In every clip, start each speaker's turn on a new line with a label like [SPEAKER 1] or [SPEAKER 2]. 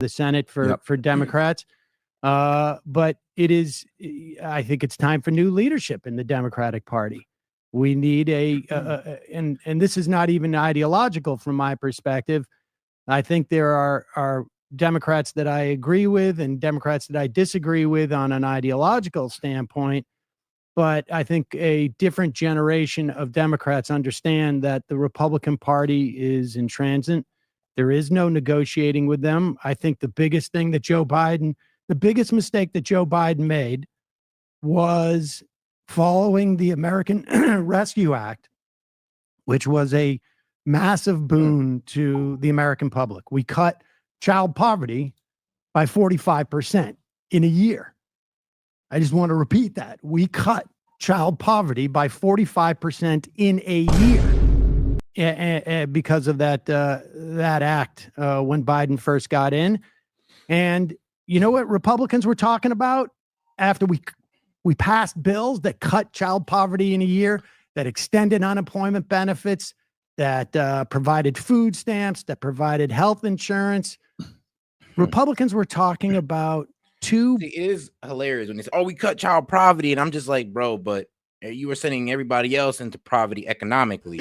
[SPEAKER 1] the Senate for Democrats. But I think it's time for new leadership in the Democratic Party. We need and this is not even ideological from my perspective. I think there are Democrats that I agree with and Democrats that I disagree with on an ideological standpoint. But I think a different generation of Democrats understand that the Republican Party is intransigent. There is no negotiating with them. I think the biggest mistake that Joe Biden made was following the American Rescue Act, which was a massive boon to the American public. We cut child poverty by 45% in a year. I just want to repeat that. We cut child poverty by 45% in a year because of that act when Biden first got in. And you know what Republicans were talking about after we passed bills that cut child poverty in a year, that extended unemployment benefits, that provided food stamps, that provided health insurance. Republicans were talking about
[SPEAKER 2] it is hilarious when they say, "Oh, we cut child poverty," and I'm just like, bro, but you were sending everybody else into poverty economically.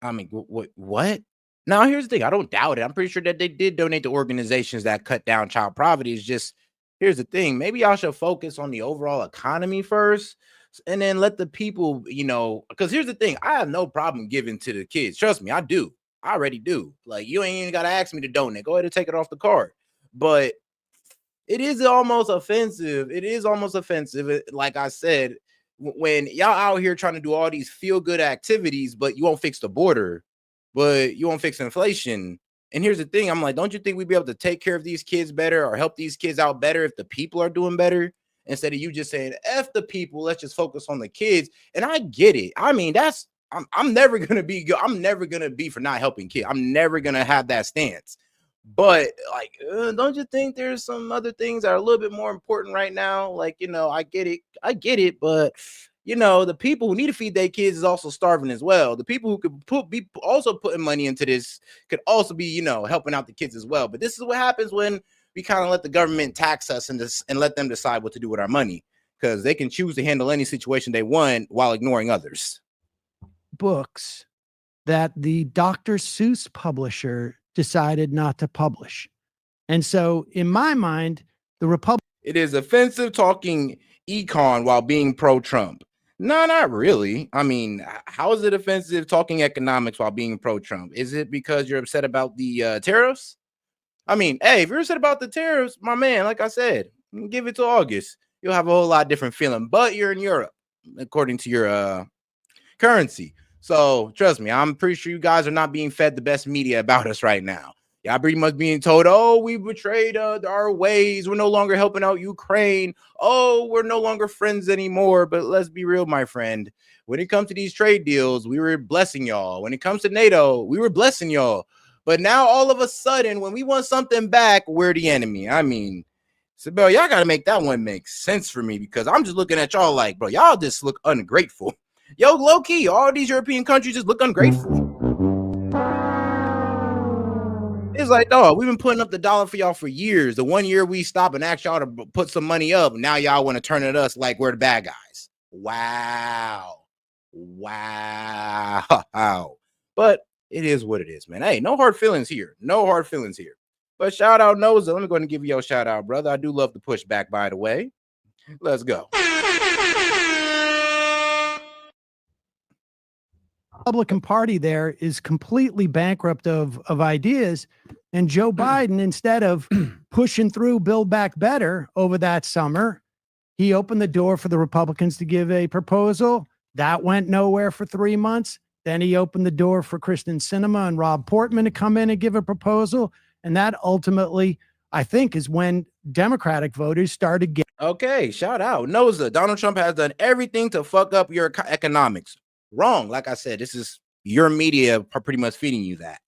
[SPEAKER 2] I mean, what? Now, here's the thing. I don't doubt it. I'm pretty sure that they did donate to organizations that cut down child poverty. It's just, here's the thing. Maybe y'all should focus on the overall economy first and then let the people, because here's the thing. I have no problem giving to the kids. Trust me, I do. I already do. Like, you ain't even got to ask me to donate. Go ahead and take it off the card. But it is almost offensive. Like I said, when y'all out here trying to do all these feel-good activities, but you won't fix the border, but you won't fix inflation. And here's the thing. I'm like, don't you think we'd be able to take care of these kids better or help these kids out better if the people are doing better? Instead of you just saying, F the people, let's just focus on the kids. And I get it. I mean, I'm never going to be good. I'm never going to be for not helping kids. I'm never going to have that stance. But like, don't you think there's some other things that are a little bit more important right now? Like, I get it. But, the people who need to feed their kids is also starving as well. The people who could be also putting money into this could also be, helping out the kids as well. But this is what happens when we kind of let the government tax us and let them decide what to do with our money, because they can choose to handle any situation they want while ignoring others.
[SPEAKER 1] Books that the Dr. Seuss publisher decided not to publish. And so in my mind,
[SPEAKER 2] it is offensive talking econ while being pro-Trump. No, not really. I mean, how is it offensive talking economics while being pro-Trump? Is it because you're upset about the tariffs? I mean, hey, if you're upset about the tariffs, my man, like I said, give it to August. You'll have a whole lot different feeling. But you're in Europe, according to your currency. So trust me, I'm pretty sure you guys are not being fed the best media about us right now. Y'all pretty much being told, oh, we betrayed our ways. We're no longer helping out Ukraine. Oh, we're no longer friends anymore. But let's be real, my friend. When it comes to these trade deals, we were blessing y'all. When it comes to NATO, we were blessing y'all. But now all of a sudden, when we want something back, we're the enemy. I mean, Sibel, y'all got to make that one make sense for me, because I'm just looking at y'all like, bro, y'all just look ungrateful. Yo, low key, all these European countries just look ungrateful. It's like, dog, we've been putting up the dollar for y'all for years. The 1 year we stop and ask y'all to put some money up, now y'all want to turn at us like we're the bad guys. Wow. But it is what it is, man. Hey, no hard feelings here. But shout out Noza. Let me go ahead and give you your shout out, brother. I do love the pushback, by the way. Let's go.
[SPEAKER 1] Republican Party there is completely bankrupt of ideas. And Joe Biden, instead of pushing through Build Back Better over that summer, he opened the door for the Republicans to give a proposal. That went nowhere for 3 months. Then he opened the door for Kristen Sinema and Rob Portman to come in and give a proposal. And that ultimately, I think, is when Democratic voters started getting.
[SPEAKER 2] Okay, shout out. Noza, Donald Trump has done everything to fuck up your economics. Wrong. Like I said, this is your media pretty much feeding you that.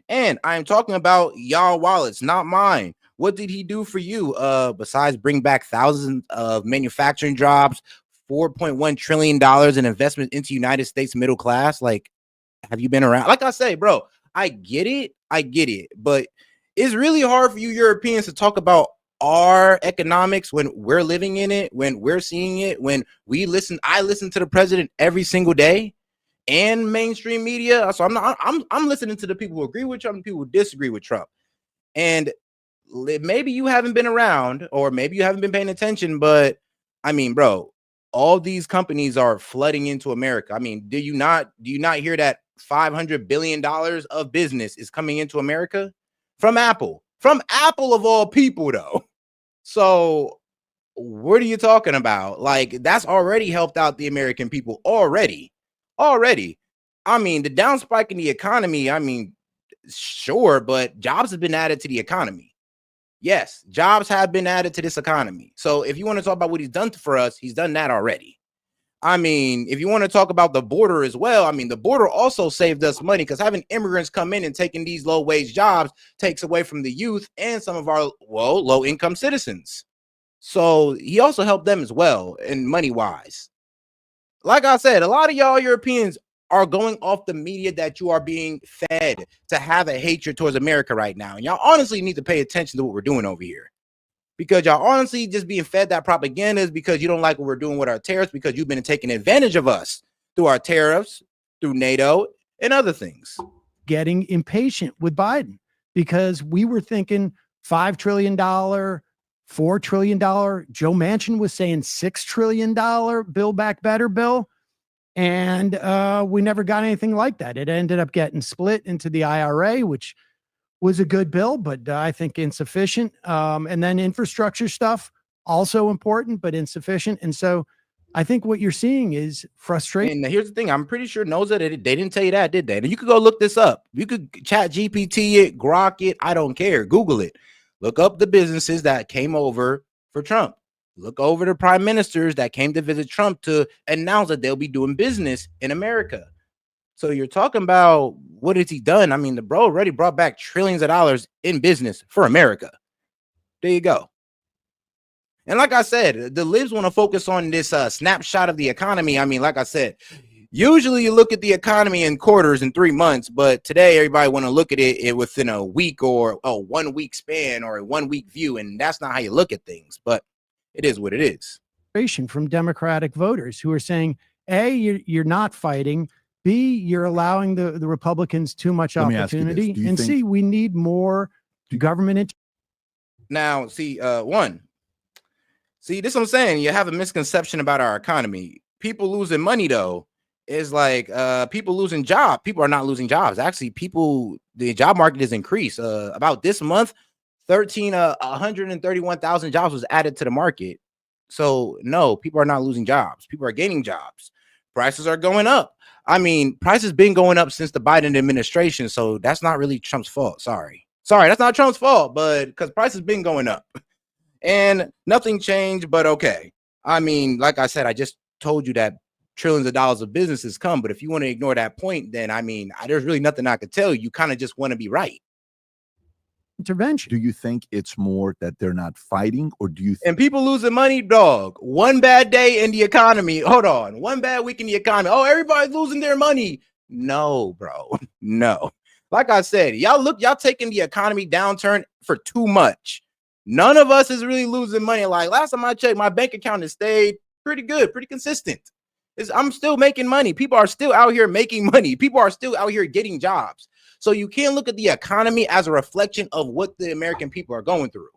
[SPEAKER 2] And I'm talking about y'all wallets, not mine. What did he do for you? Besides bring back thousands of manufacturing jobs, $4.1 trillion in investment into United States middle class. Like, have you been around? Like I say, bro, I get it. But it's really hard for you Europeans to talk about our economics when we're living in it, when we're seeing it, when I listen to the president every single day and mainstream media. So I'm listening to the people who agree with Trump and people who disagree with Trump. And maybe you haven't been around or maybe you haven't been paying attention, but I mean, bro, all these companies are flooding into America. I mean, do you not hear that $500 billion of business is coming into America from Apple of all people, though? So what are you talking about? Like, that's already helped out the American people already. I mean, the down spike in the economy, I mean, sure, but jobs have been added to the economy. Yes, jobs have been added to this economy. So if you want to talk about what he's done for us, he's done that already. I mean, if you want to talk about the border as well, I mean, the border also saved us money because having immigrants come in and taking these low wage jobs takes away from the youth and some of our, well, low income citizens. So he also helped them as well, and money wise. Like I said, a lot of y'all Europeans are going off the media that you are being fed to have a hatred towards America right now. And y'all honestly need to pay attention to what we're doing over here. Because y'all honestly just being fed that propaganda is because you don't like what we're doing with our tariffs, because you've been taking advantage of us through our tariffs, through NATO, and other things.
[SPEAKER 1] Getting impatient with Biden because we were thinking $5 trillion, $4 trillion. Joe Manchin was saying $6 trillion Build Back Better bill. And we never got anything like that. It ended up getting split into the IRA, which was a good bill, but I think insufficient. And then infrastructure stuff, also important, but insufficient. And so I think what you're seeing is frustration.
[SPEAKER 2] And here's the thing. I'm pretty sure NOSA, they didn't tell you that, did they? And you could go look this up. You could chat GPT it, Grok it. I don't care. Google it. Look up the businesses that came over for Trump. Look over the prime ministers that came to visit Trump to announce that they'll be doing business in America. So you're talking about what has he done? I mean, the bro already brought back trillions of dollars in business for America. There you go. And like I said, the libs want to focus on this snapshot of the economy. I mean, like I said, usually you look at the economy in quarters in 3 months, but today everybody want to look at it within a week or a 1 week span or a 1 week view. And that's not how you look at things, but it is what it is.
[SPEAKER 1] From Democratic voters who are saying, A, you're not fighting. B, you're allowing the Republicans too much opportunity. And C, we need more government.
[SPEAKER 2] Now, see, this is what I'm saying. You have a misconception about our economy. People losing money, though, is like people losing jobs. People are not losing jobs. Actually, the job market has increased. About this month, 131,000 jobs was added to the market. So no, people are not losing jobs. People are gaining jobs. Prices are going up. I mean, prices been going up since the Biden administration. So that's not really Trump's fault. Sorry, that's not Trump's fault, but because prices been going up and nothing changed. But okay. I mean, like I said, I just told you that trillions of dollars of businesses come. But if you want to ignore that point, then I mean, there's really nothing I could tell you. You kind of just want to be right.
[SPEAKER 1] Intervention.
[SPEAKER 3] Do you think it's more that they're not fighting, or do you
[SPEAKER 2] and people losing money, dog? One bad day in the economy. Hold on. One bad week in the economy. Oh, everybody's losing their money. No, bro. No. Like I said, y'all taking the economy downturn for too much. None of us is really losing money. Like last time I checked, my bank account has stayed pretty good, pretty consistent. I'm still making money. People are still out here making money. People are still out here getting jobs. So you can't look at the economy as a reflection of what the American people are going through.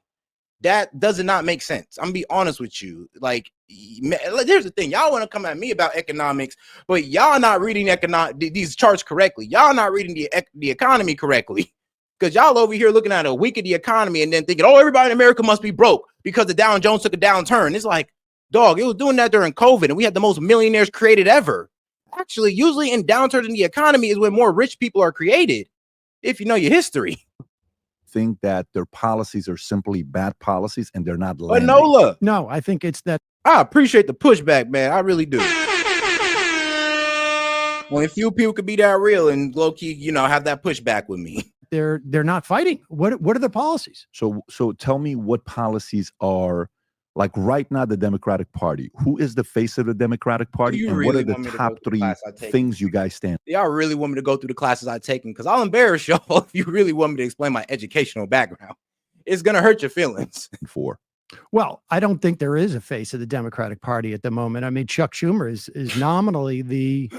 [SPEAKER 2] That does not make sense. I'm gonna be honest with you. Like, here's the thing. Y'all want to come at me about economics, but y'all not reading these charts correctly. Y'all not reading the economy correctly. Because y'all over here looking at a week of the economy and then thinking, oh, everybody in America must be broke because the Dow Jones took a downturn. It's like, dog, it was doing that during COVID and we had the most millionaires created ever. Actually, usually in downturns in the economy is when more rich people are created. If you know your history.
[SPEAKER 3] Think that their policies are simply bad policies and they're not landing?
[SPEAKER 2] Nola.
[SPEAKER 1] No, I think it's that.
[SPEAKER 2] I appreciate the pushback, man. I really do. When a few people could be that real and low key, have that pushback with me.
[SPEAKER 1] They're not fighting. What are the policies?
[SPEAKER 3] So tell me what policies are Like right now, the Democratic Party. Who is the face of the Democratic Party,
[SPEAKER 2] you
[SPEAKER 3] and what
[SPEAKER 2] really
[SPEAKER 3] are the
[SPEAKER 2] want me to go
[SPEAKER 3] top
[SPEAKER 2] through the
[SPEAKER 3] three
[SPEAKER 2] class I take?
[SPEAKER 3] things you guys stand
[SPEAKER 2] Y'all really want me to go through the classes I've taken? Because I'll embarrass y'all if you really want me to explain my educational background. It's gonna hurt your feelings.
[SPEAKER 3] for?
[SPEAKER 1] Well, I don't think there is a face of the Democratic Party at the moment. I mean, Chuck Schumer is nominally the,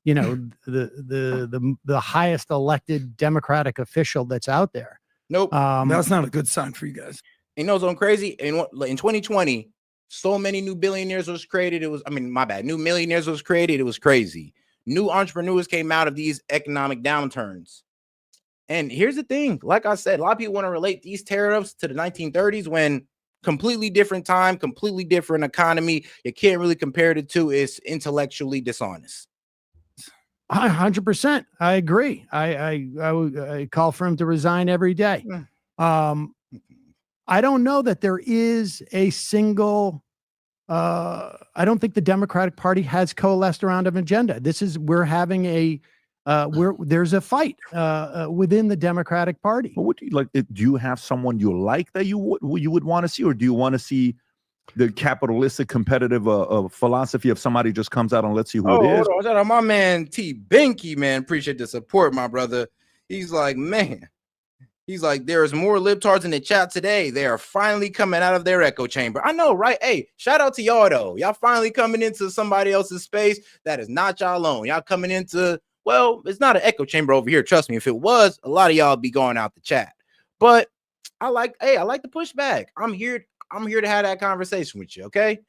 [SPEAKER 1] you know, the highest elected Democratic official that's out there.
[SPEAKER 2] Nope.
[SPEAKER 4] That's not a good sign for you guys.
[SPEAKER 2] You know what's crazy? In 2020, so many new billionaires was created. It was, I mean, my bad. New millionaires was created. It was crazy. New entrepreneurs came out of these economic downturns. And here's the thing. Like I said, a lot of people want to relate these tariffs to the 1930s when completely different time, completely different economy. You can't really compare the two. It's intellectually dishonest.
[SPEAKER 1] 100%. I agree. I call for him to resign every day. I don't know that there is a single. I don't think the Democratic Party has coalesced around an agenda. We're having a there's a fight within the Democratic Party.
[SPEAKER 3] Well, what do you like? Do you have someone you like that you would want to see, or do you want to see the capitalistic competitive philosophy of somebody just comes out and let's see who it is?
[SPEAKER 2] Hold on. Shout out my man T Binky, man. Appreciate the support, my brother. He's like, man. He's like, there's more libtards in the chat today. They are finally coming out of their echo chamber. I know, right? Hey, shout out to y'all, though. Y'all finally coming into somebody else's space that is not y'all alone. Y'all coming into, well, it's not an echo chamber over here. Trust me. If it was, a lot of y'all be going out the chat. But I like the pushback. I'm here to have that conversation with you, okay?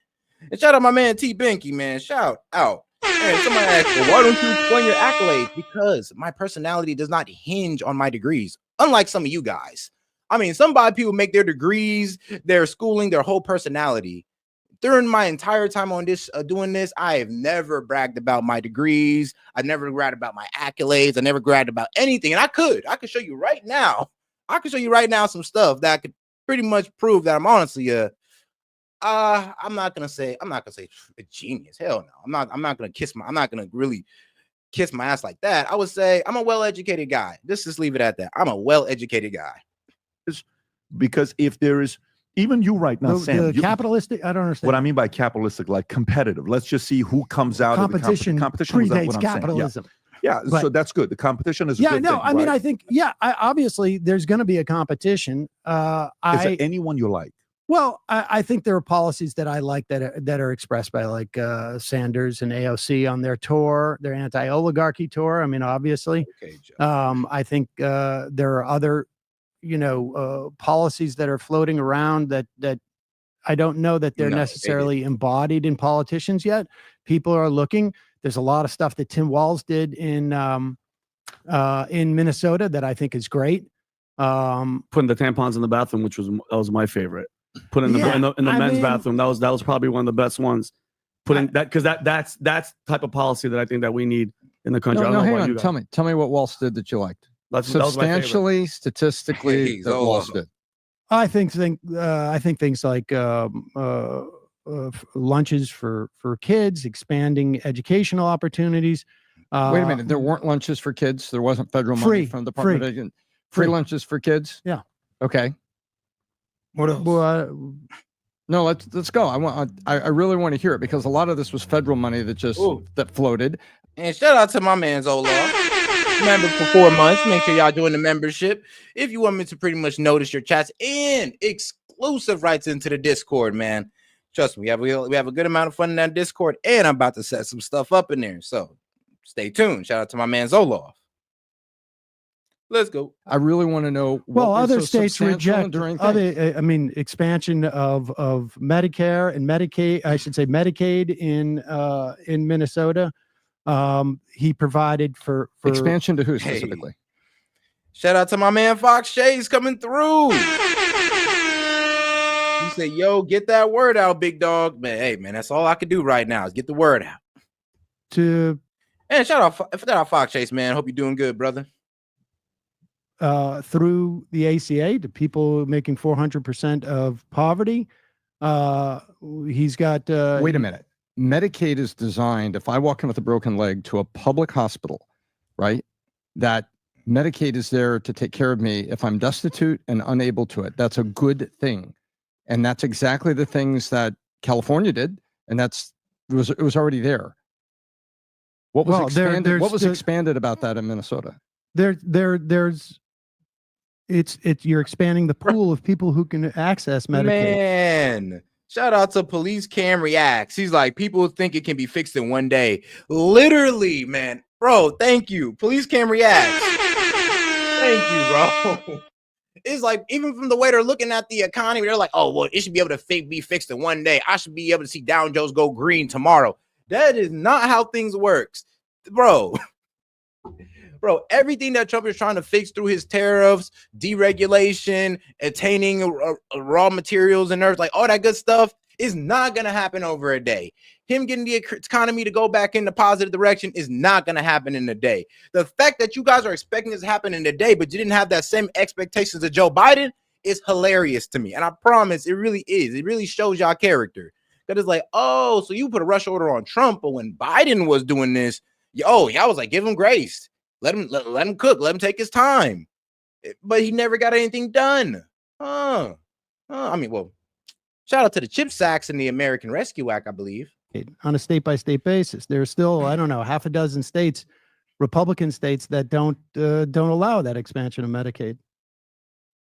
[SPEAKER 2] And shout out my man T Binky, man. Shout out. And somebody asked, well, why don't you explain your accolades? Because my personality does not hinge on my degrees, unlike some of you guys. I mean, people make their degrees, their schooling, their whole personality. During my entire time on this, doing this, I have never bragged about my degrees. I never bragged about my accolades. I never bragged about anything. And I could show you right now. I could show you right now some stuff that could pretty much prove that I'm honestly I'm not gonna say a genius. Hell no. I'm not gonna really kiss my ass like that. I would say I'm a well-educated guy. Just leave it at that. I'm a well-educated guy.
[SPEAKER 3] Because if there is, even you right now, Sam,
[SPEAKER 1] capitalistic, I don't understand
[SPEAKER 3] what I mean by capitalistic, like competitive. Let's just see who comes out of the competition.
[SPEAKER 1] Competition predates capitalism.
[SPEAKER 3] Yeah, so that's good. The competition is a good thing,
[SPEAKER 1] I mean, I think, obviously there's going to be a competition.
[SPEAKER 3] Is there anyone you like?
[SPEAKER 1] Well, I think there are policies that I like that are expressed by like Sanders and AOC on their tour, their anti-oligarchy tour. I mean, obviously, I think there are other, policies that are floating around that I don't know that they're necessarily embodied in politicians yet. People are looking. There's a lot of stuff that Tim Walz did in Minnesota that I think is great.
[SPEAKER 5] Putting the tampons in the bathroom, that was my favorite. Put in the men's bathroom. That was probably one of the best ones. That's type of policy that I think that we need in the country.
[SPEAKER 6] No, hang on. Tell me what Walz did that you liked. Substantially, statistically, that Walz did.
[SPEAKER 1] I think things like lunches for kids, expanding educational opportunities.
[SPEAKER 6] Wait a minute, there weren't lunches for kids. There wasn't federal money from the Department of Education. Free lunches for kids.
[SPEAKER 1] Yeah.
[SPEAKER 6] Okay.
[SPEAKER 4] What else?
[SPEAKER 6] No, let's go. I really want to hear it because a lot of this was federal money that floated.
[SPEAKER 2] And shout out to my man Zola. Member for 4 months. Make sure y'all join the membership if you want me to pretty much notice your chats and exclusive rights into the Discord, man. Trust me, we have a good amount of fun in that Discord, and I'm about to set some stuff up in there. So stay tuned. Shout out to my man Zoloff. Let's go.
[SPEAKER 6] I really want to know.
[SPEAKER 1] Other states reject expansion of Medicare and Medicaid. I should say Medicaid in Minnesota. He provided for
[SPEAKER 6] expansion to who specifically?
[SPEAKER 2] Shout out to my man Fox Shay's coming through. He said, "Yo, get that word out, big dog." Man, hey man, that's all I can do right now is get the word out. And shout out Fox Chase, man. Hope you're doing good, brother.
[SPEAKER 1] Through the ACA to people making 400% of poverty. He's got.
[SPEAKER 6] Wait a minute. Medicaid is designed, if I walk in with a broken leg to a public hospital, right? That Medicaid is there to take care of me if I'm destitute and unable to it. That's a good thing. And that's exactly the things that California did. And it was already there. What was
[SPEAKER 1] Well,
[SPEAKER 6] expanded? What was
[SPEAKER 1] there's
[SPEAKER 6] expanded about that in Minnesota?
[SPEAKER 1] there's you're expanding the pool of people who can access Medicaid.
[SPEAKER 2] Man, shout out to Police Cam Reacts. He's like, people think it can be fixed in one day. Literally, man. Bro, thank you. Police Cam Reacts. Thank you, bro. It's like, even from the way they're looking at the economy, they're like, oh, well, it should be able to be fixed in one day. I should be able to see Dow Jones go green tomorrow. That is not how things works, bro. Bro, everything that Trump is trying to fix through his tariffs, deregulation, attaining raw materials and earth, like all that good stuff, is not going to happen over a day. Him getting the economy to go back in the positive direction is not going to happen in a day. The fact that you guys are expecting this to happen in a day, but you didn't have that same expectations of Joe Biden is hilarious to me. And I promise it really is. It really shows y'all character. That is like, oh, so you put a rush order on Trump, but when Biden was doing this, y'all was like, give him grace. Let him cook. Let him take his time. But he never got anything done. I mean, well, shout out to the chip sacks and the American Rescue Act, I believe.
[SPEAKER 1] On a state-by-state basis. There's still, I don't know, half a dozen states, Republican states, that don't allow that expansion of Medicaid.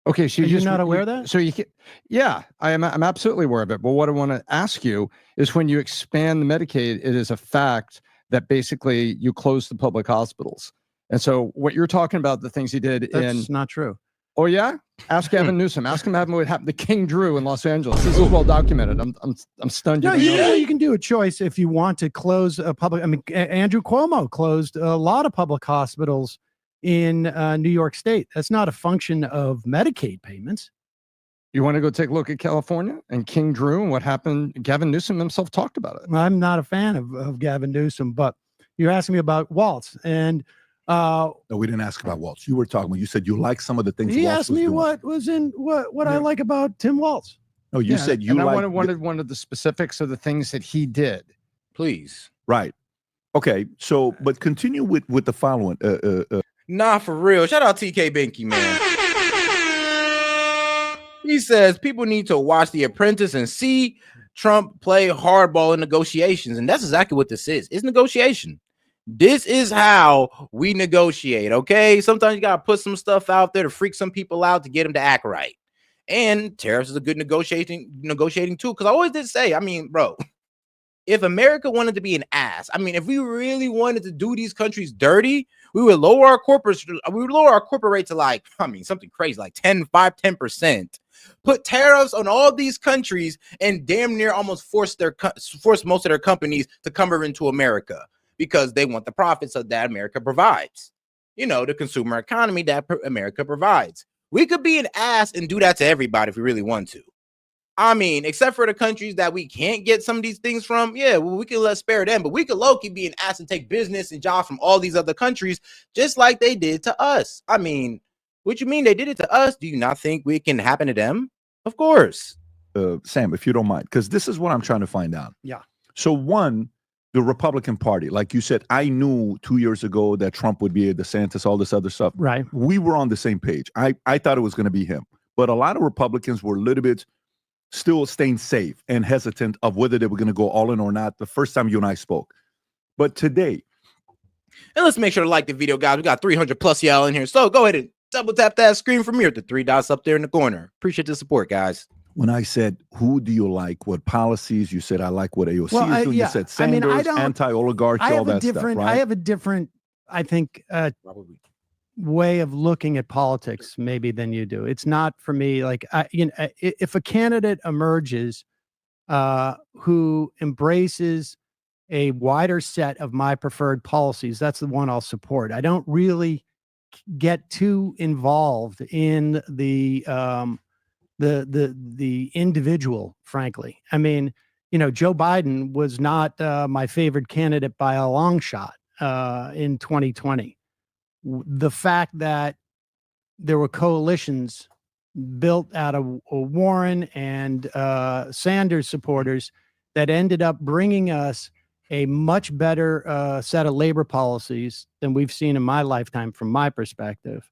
[SPEAKER 6] Okay, so
[SPEAKER 1] Are you not aware of that?
[SPEAKER 6] So you can, yeah, I'm absolutely aware of it. But what I want to ask you is, when you expand the Medicaid, it is a fact that basically you close the public hospitals. And so what you're talking about, the things he did
[SPEAKER 1] That's not true.
[SPEAKER 6] Oh yeah, ask Gavin Newsom. Ask him what happened to King Drew in Los Angeles. This is well documented. I'm stunned.
[SPEAKER 1] No, you can do a choice if you want to close a public. I mean, Andrew Cuomo closed a lot of public hospitals in New York State. That's not a function of Medicaid payments.
[SPEAKER 6] You want to go take a look at California and King Drew and what happened? Gavin Newsom himself talked about it.
[SPEAKER 1] I'm not a fan of Gavin Newsom, but you're asking me about Waltz, and
[SPEAKER 3] no, we didn't ask about Waltz. You were talking about, you said you like some of the things
[SPEAKER 1] he
[SPEAKER 3] Waltz
[SPEAKER 1] asked
[SPEAKER 3] was
[SPEAKER 1] me
[SPEAKER 3] doing.
[SPEAKER 1] what was in what I like about Tim Waltz.
[SPEAKER 3] No, you said you
[SPEAKER 6] and
[SPEAKER 3] like.
[SPEAKER 6] I wanted one of the specifics of the things that he did.
[SPEAKER 2] Please.
[SPEAKER 3] Right. Okay. So, but continue with the following.
[SPEAKER 2] Nah, for real. Shout out TK Binky, man. He says people need to watch The Apprentice and see Trump play hardball in negotiations. And that's exactly what this is. It's negotiation. This is how we negotiate, okay? Sometimes you got to put some stuff out there to freak some people out to get them to act right. And tariffs is a good negotiating tool. Because I always did say, I mean, bro, if America wanted to be an ass, I mean, if we really wanted to do these countries dirty, we would lower our corporate rate to, like, I mean, something crazy, like 10%. Put tariffs on all these countries and damn near almost force most of their companies to come over into America, because they want the profits that America provides. You know, the consumer economy that America provides. We could be an ass and do that to everybody if we really want to. I mean, except for the countries that we can't get some of these things from, yeah, well, we can let spare them, but we could low-key be an ass and take business and jobs from all these other countries, just like they did to us. I mean, what you mean they did it to us? Do you not think it can happen to them? Of course.
[SPEAKER 3] Sam, if you don't mind, because this is what I'm trying to find out.
[SPEAKER 1] Yeah.
[SPEAKER 3] So one, the Republican Party, like you said, I knew 2 years ago that Trump would be a DeSantis, all this other stuff.
[SPEAKER 1] Right.
[SPEAKER 3] We were on the same page. I thought it was going to be him. But a lot of Republicans were a little bit still staying safe and hesitant of whether they were going to go all in or not the first time you and I spoke. But today.
[SPEAKER 2] And let's make sure to like the video, guys. We got 300 plus y'all in here. So go ahead and double tap that screen from here at the 3 dots up there in the corner. Appreciate the support, guys.
[SPEAKER 3] When I said, who do you like? What policies? You said, I like what AOC is doing.
[SPEAKER 1] Yeah.
[SPEAKER 3] You said Sanders, anti-oligarchy, all that stuff, right?
[SPEAKER 1] I have a different, I think, way of looking at politics maybe than you do. It's not for me, like, if a candidate emerges who embraces a wider set of my preferred policies, that's the one I'll support. I don't really get too involved in the individual, frankly. I mean, you know, Joe Biden was not my favorite candidate by a long shot in 2020. The fact that there were coalitions built out of Warren and Sanders supporters that ended up bringing us a much better set of labor policies than we've seen in my lifetime, from my perspective.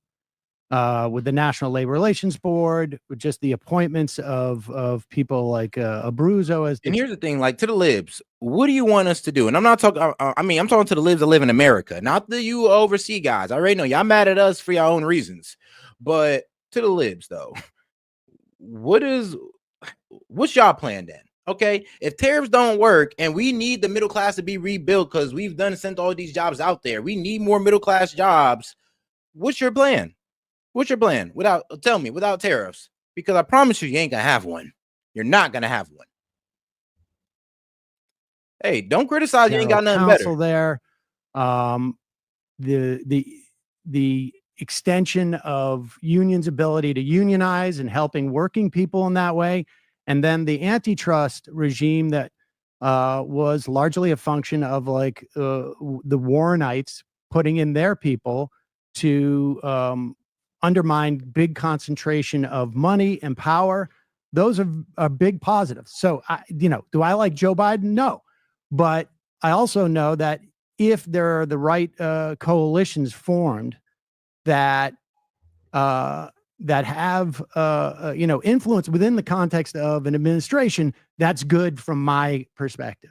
[SPEAKER 1] with the National Labor Relations Board, with just the appointments of people like Abruzzo as
[SPEAKER 2] And here's the thing, like to the libs, what do you want us to do? And I'm not talking, I'm talking to the libs that live in America, not the you overseas guys. I already know y'all mad at us for your own reasons, but to the libs though, what's y'all plan then? Okay, if tariffs don't work and we need the middle class to be rebuilt because we've sent all these jobs out there, we need more middle class jobs. What's your plan? What's your plan tell me, without tariffs? Because I promise you ain't gonna have one. You're not gonna have one. Hey, don't criticize. You ain't got nothing better.
[SPEAKER 1] There, the extension of unions' ability to unionize and helping working people in that way, and then the antitrust regime that was largely a function of like the Warrenites putting in their people to undermine big concentration of money and power. Those are big positives. So, do I like Joe Biden? No. But I also know that if there are the right coalitions formed that have influence within the context of an administration, that's good from my perspective.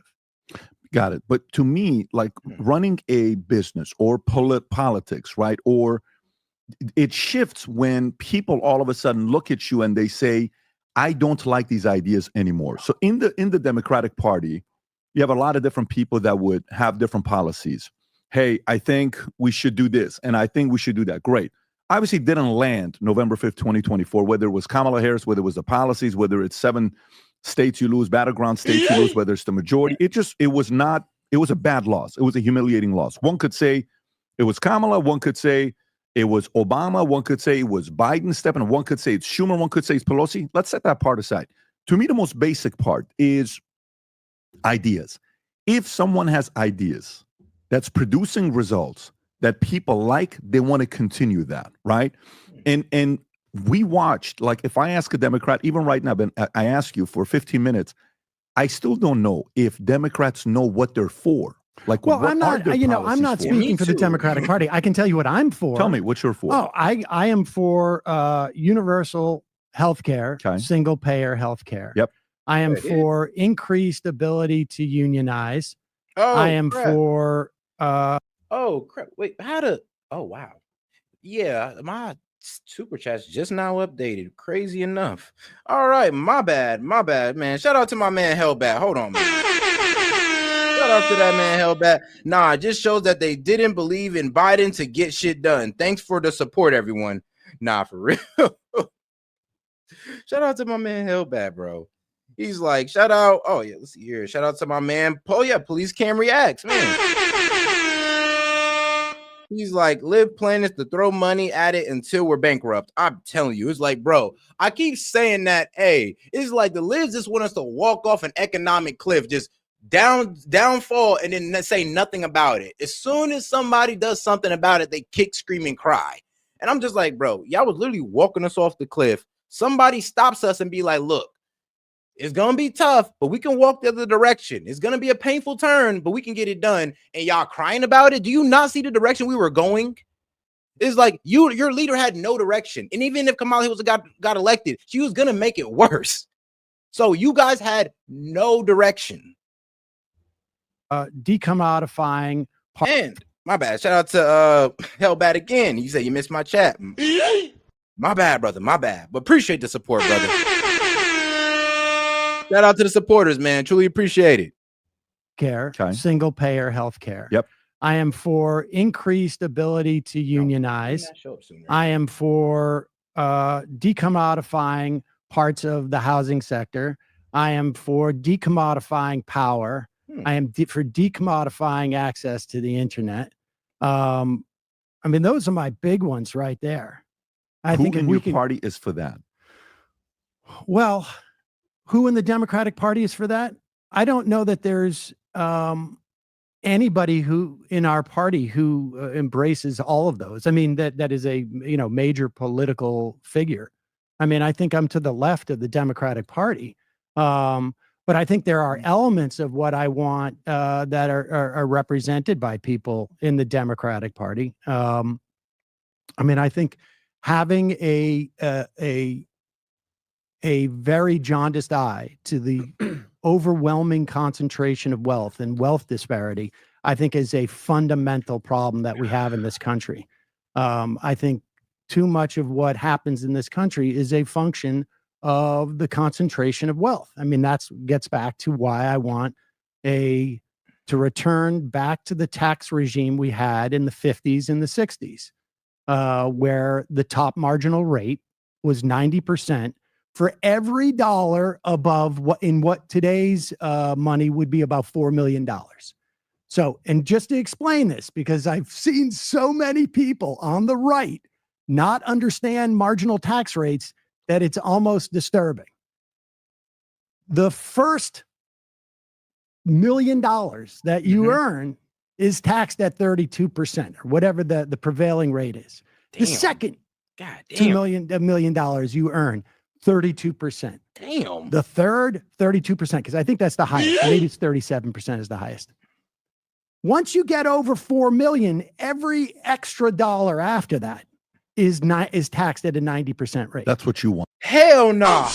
[SPEAKER 3] Got it. But to me, like running a business or politics, right? Or it shifts when people all of a sudden look at you and they say, I don't like these ideas anymore. So in the Democratic Party, you have a lot of different people that would have different policies. Hey, I think we should do this, and I think we should do that. Great. Obviously, didn't land November 5th, 2024, whether it was Kamala Harris, whether it was the policies, whether it's 7 states you lose, battleground states you lose, whether it's the majority. It was a bad loss. It was a humiliating loss. One could say it was Kamala. One could say it was Obama. One could say it was Biden stepping. One could say it's Schumer. One could say it's Pelosi. Let's set that part aside. To me, the most basic part is ideas. If someone has ideas that's producing results that people like, they want to continue that, right? And we watched, like if I ask a Democrat, even right now, Ben, I ask you for 15 minutes, I still don't know if Democrats know what they're for. Like,
[SPEAKER 1] well, I'm not speaking for the Democratic Party. I can tell you what I'm for.
[SPEAKER 3] Tell me what you're for.
[SPEAKER 1] Oh, I am for universal health care, single payer health care.
[SPEAKER 3] Yep.
[SPEAKER 1] I am for increased ability to unionize.
[SPEAKER 2] Oh,
[SPEAKER 1] I am
[SPEAKER 2] crap.
[SPEAKER 1] for
[SPEAKER 2] oh crap. Wait, oh wow. Yeah, my super chat's just now updated. Crazy enough. All right, my bad, man. Shout out to my man Hellbat. Hold on, man. Shout out to that man Hellbat. Nah, it just shows that they didn't believe in Biden to get shit done. Thanks for the support, everyone. Nah, for real. Shout out to my man Hellbat, bro. He's like, shout out. Oh, yeah, let's see here. Shout out to my man. Oh, yeah, Police Cam Reacts, man. He's like, live plan is to throw money at it until we're bankrupt. I'm telling you, it's like, bro, I keep saying that. Hey, it's like the libs just want us to walk off an economic cliff, just downfall, and then say nothing about it. As soon as somebody does something about it, they kick, scream, and cry. And I'm just like, bro, y'all was literally walking us off the cliff. Somebody stops us and be like, look, it's going to be tough, but we can walk the other direction. It's going to be a painful turn, but we can get it done. And y'all crying about it? Do you not see the direction we were going? It's like your leader had no direction. And even if Kamala Harris got elected, she was going to make it worse. So you guys had no direction.
[SPEAKER 1] Decommodifying.
[SPEAKER 2] And my bad. Shout out to Hellbat again. You say you missed my chat. My bad, brother. My bad. But appreciate the support, brother. Shout out to the supporters, man. Truly appreciate it.
[SPEAKER 1] Single payer health care.
[SPEAKER 3] Yep.
[SPEAKER 1] I am for increased ability to unionize. I am for decommodifying parts of the housing sector. I am for decommodifying power. I am for decommodifying access to the internet. I mean, those are my big ones right there. I think
[SPEAKER 3] in your party is for that?
[SPEAKER 1] Well, who in the Democratic Party is for that? I don't know that there's anybody who in our party who embraces all of those. I mean, that is a major political figure. I mean, I think I'm to the left of the Democratic Party, but I think there are elements of what I want that are represented by people in the Democratic Party. I mean, I think having a very jaundiced eye to the overwhelming concentration of wealth and wealth disparity, I think is a fundamental problem that we have in this country. I think too much of what happens in this country is a function of the concentration of wealth. I mean, that's gets back to why I want to return back to the tax regime we had in the 50s and the 60s, where the top marginal rate was 90% for every dollar above what today's money would be about $4 million. So, and just to explain this, because I've seen so many people on the right not understand marginal tax rates that it's almost disturbing. The first $1 million that you earn is taxed at 32% or whatever the prevailing rate is.
[SPEAKER 2] Damn.
[SPEAKER 1] The second
[SPEAKER 2] God
[SPEAKER 1] $1 million you earn 32%.
[SPEAKER 2] Damn.
[SPEAKER 1] The third 32%, because I think that's the highest. Maybe it's 37% is the highest. Once you get over 4 million, every extra dollar after that is taxed at a 90% rate.
[SPEAKER 3] That's what you want.
[SPEAKER 2] Hell no.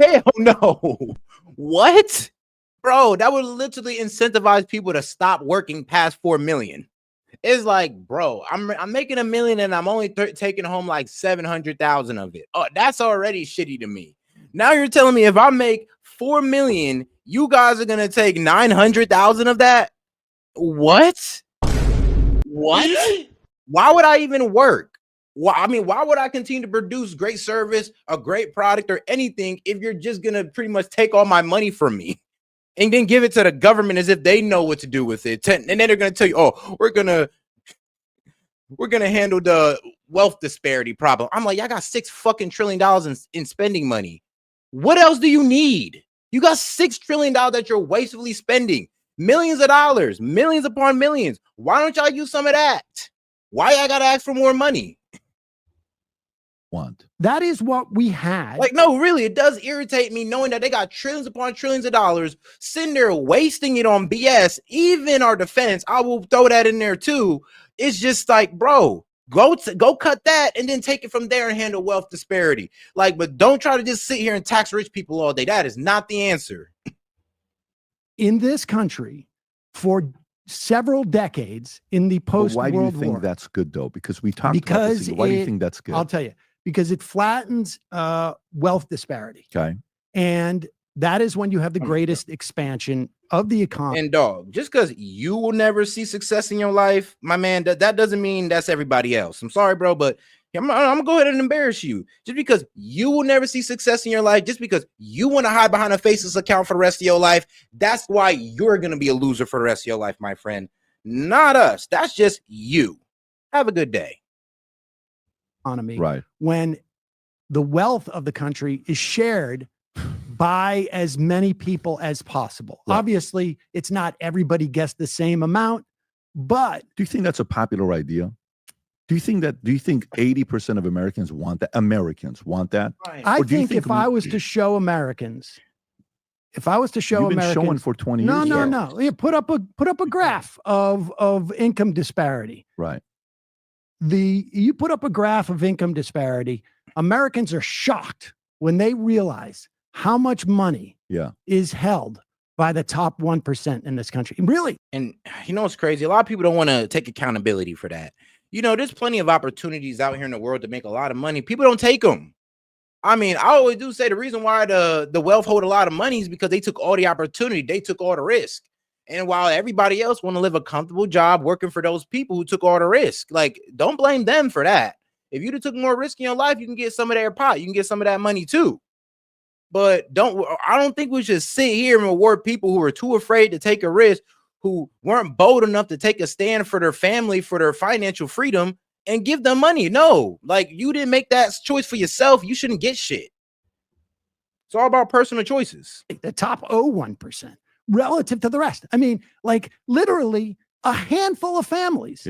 [SPEAKER 2] Hell no. What? Bro, that would literally incentivize people to stop working past 4 million. It's like, bro, I'm making $1 million and I'm only taking home like 700,000 of it. Oh, that's already shitty to me. Now you're telling me if I make 4 million, you guys are gonna take 900,000 of that? What? What? Why would I even work? Why would I continue to produce great service, a great product, or anything if you're just gonna pretty much take all my money from me and then give it to the government as if they know what to do with it? And then they're gonna tell you, oh, we're gonna handle the wealth disparity problem. I'm like, y'all got $6 trillion in spending money. What else do you need? You got $6 trillion that you're wastefully spending. Millions of dollars, millions upon millions. Why don't y'all use some of that? Why I gotta ask for more money?
[SPEAKER 1] That is what we had.
[SPEAKER 2] Like, no, really, it does irritate me knowing that they got trillions upon trillions of dollars sitting there wasting it on BS. Even our defense, I will throw that in there too. It's just like, bro, go cut that and then take it from there and handle wealth disparity. Like, but don't try to just sit here and tax rich people all day. That is not the answer.
[SPEAKER 1] In this country, for several decades in the post-World War.
[SPEAKER 3] Why do you think that's good though? Because we talked about this. Why do you think that's good?
[SPEAKER 1] I'll tell you. Because it flattens wealth disparity.
[SPEAKER 3] Okay.
[SPEAKER 1] And that is when you have the greatest expansion of the economy.
[SPEAKER 2] And dog, just because you will never see success in your life, my man, that doesn't mean that's everybody else. I'm sorry, bro, but I'm gonna go ahead and embarrass you. Just because you will never see success in your life, just because you want to hide behind a faceless account for the rest of your life, that's why you're gonna be a loser for the rest of your life, my friend. Not us. That's just you. Have a good day.
[SPEAKER 1] Economy,
[SPEAKER 3] right?
[SPEAKER 1] When the wealth of the country is shared by as many people as possible. Right. Obviously, it's not everybody gets the same amount, but
[SPEAKER 3] do you think that's a popular idea? Do you think 80% of Americans want that? Americans want that?
[SPEAKER 1] I think if I was to show Americans,
[SPEAKER 3] You've been showing for 20 years.
[SPEAKER 1] No. Yeah, put up a graph of income disparity.
[SPEAKER 3] Right.
[SPEAKER 1] You put up a graph of income disparity, Americans are shocked when they realize how much money is held by the top 1% in this country. Really.
[SPEAKER 2] And you know what's crazy? A lot of people don't want to take accountability for that. You know, there's plenty of opportunities out here in the world to make a lot of money. People don't take them. I mean, I always do say the reason why the wealth hold a lot of money is because they took all the opportunity. They took all the risk. And while everybody else want to live a comfortable job working for those people who took all the risk, like, don't blame them for that. If you'd have took more risk in your life, you can get some of their pot. You can get some of that money too. But I don't think we should sit here and reward people who are too afraid to take a risk, who weren't bold enough to take a stand for their family, for their financial freedom, and give them money. No, like, you didn't make that choice for yourself. You shouldn't get shit. It's all about personal choices.
[SPEAKER 1] The top 1% relative to the rest. I mean, like, literally a handful of families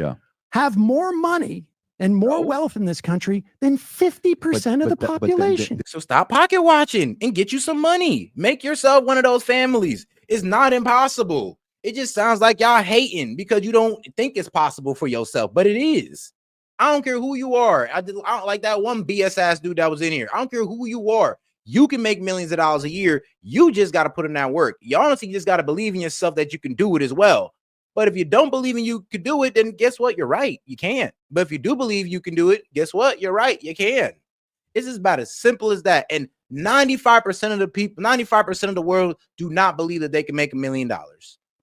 [SPEAKER 1] have more money and more wealth in this country than 50% of the population.
[SPEAKER 2] So stop pocket watching and get you some money. Make yourself one of those families. It's not impossible. It just sounds like y'all hating because you don't think it's possible for yourself, but it is. I don't care who you are. I don't like that one BS ass dude that was in here. I don't care who you are. You can make millions of dollars a year. You just got to put in that work. You honestly just got to believe in yourself that you can do it as well. But if you don't believe in you could do it, then guess what? You're right. You can't. But if you do believe you can do it, guess what? You're right. You can. It's just about as simple as that. And 95% of the people, 95% of the world do not believe that they can make $1 million.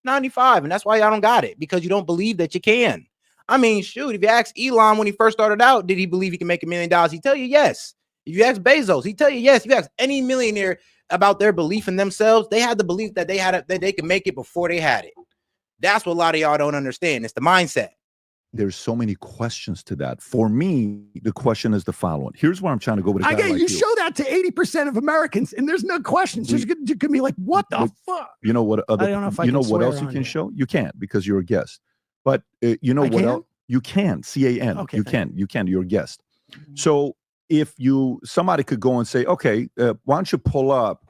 [SPEAKER 2] 95. And that's why y'all don't got it, because you don't believe that you can. I mean, shoot, if you ask Elon when he first started out, did he believe he can make $1 million? He'd tell you yes. If you ask Bezos, he'd tell you yes. If you ask any millionaire about their belief in themselves, they had the belief that they had it, that they could make it before they had it. That's what a lot of y'all don't understand. It's the mindset.
[SPEAKER 3] There's so many questions to that. For me, the question is the following. Here's where I'm trying to go with a guy
[SPEAKER 1] I get
[SPEAKER 3] like
[SPEAKER 1] you show that to 80% of Americans, and there's no questions. You could be like, "What the fuck?"
[SPEAKER 3] You know what?
[SPEAKER 1] I don't know if I
[SPEAKER 3] you know
[SPEAKER 1] can
[SPEAKER 3] what
[SPEAKER 1] swear
[SPEAKER 3] else you
[SPEAKER 1] on
[SPEAKER 3] can
[SPEAKER 1] it.
[SPEAKER 3] show? You can't, because you're a guest. But you know
[SPEAKER 1] I
[SPEAKER 3] what
[SPEAKER 1] can?
[SPEAKER 3] else? You can. CAN.
[SPEAKER 1] Okay,
[SPEAKER 3] you
[SPEAKER 1] thank
[SPEAKER 3] can. You can. You're a guest. So if somebody could go and say, okay, why don't you pull up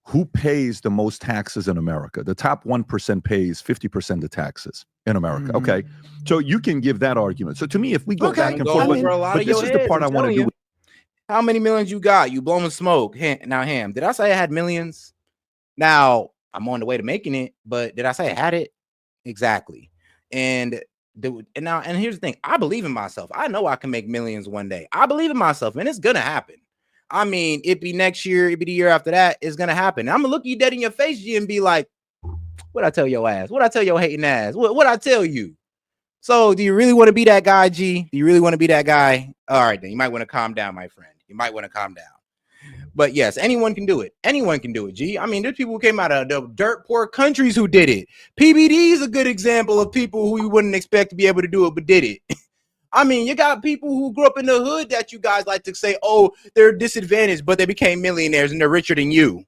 [SPEAKER 3] who pays the most taxes in America? The top 1% pays 50% of taxes in America.
[SPEAKER 1] Mhm.
[SPEAKER 3] Okay. So you can give that argument. So to me, if we go
[SPEAKER 1] Okay,
[SPEAKER 3] back and
[SPEAKER 2] Go
[SPEAKER 3] forth,
[SPEAKER 2] over a lot
[SPEAKER 3] but
[SPEAKER 2] of
[SPEAKER 3] this
[SPEAKER 2] your
[SPEAKER 3] is the
[SPEAKER 2] heads,
[SPEAKER 3] part
[SPEAKER 2] I'm
[SPEAKER 3] I want to
[SPEAKER 2] telling
[SPEAKER 3] do.
[SPEAKER 2] you. How many millions you got? You blowing smoke. Now, Ham, did I say I had millions? Now, I'm on the way to making it, but did I say I had it? Exactly. And here's the thing. I believe in myself. I know I can make millions one day. I believe in myself, and it's gonna happen. I mean, it be next year, it be the year after that. It's gonna happen. I'm gonna look you dead in your face, G, and be like, "What I tell your ass? What I tell your hating ass? What I tell you?" So, do you really want to be that guy, G? Do you really want to be that guy? All right, then you might want to calm down, my friend. You might want to calm down. But yes, anyone can do it. Anyone can do it, G. I mean, there's people who came out of the dirt poor countries who did it. PBD is a good example of people who you wouldn't expect to be able to do it, but did it. I mean, you got people who grew up in the hood that you guys like to say, oh, they're disadvantaged, but they became millionaires and they're richer than you.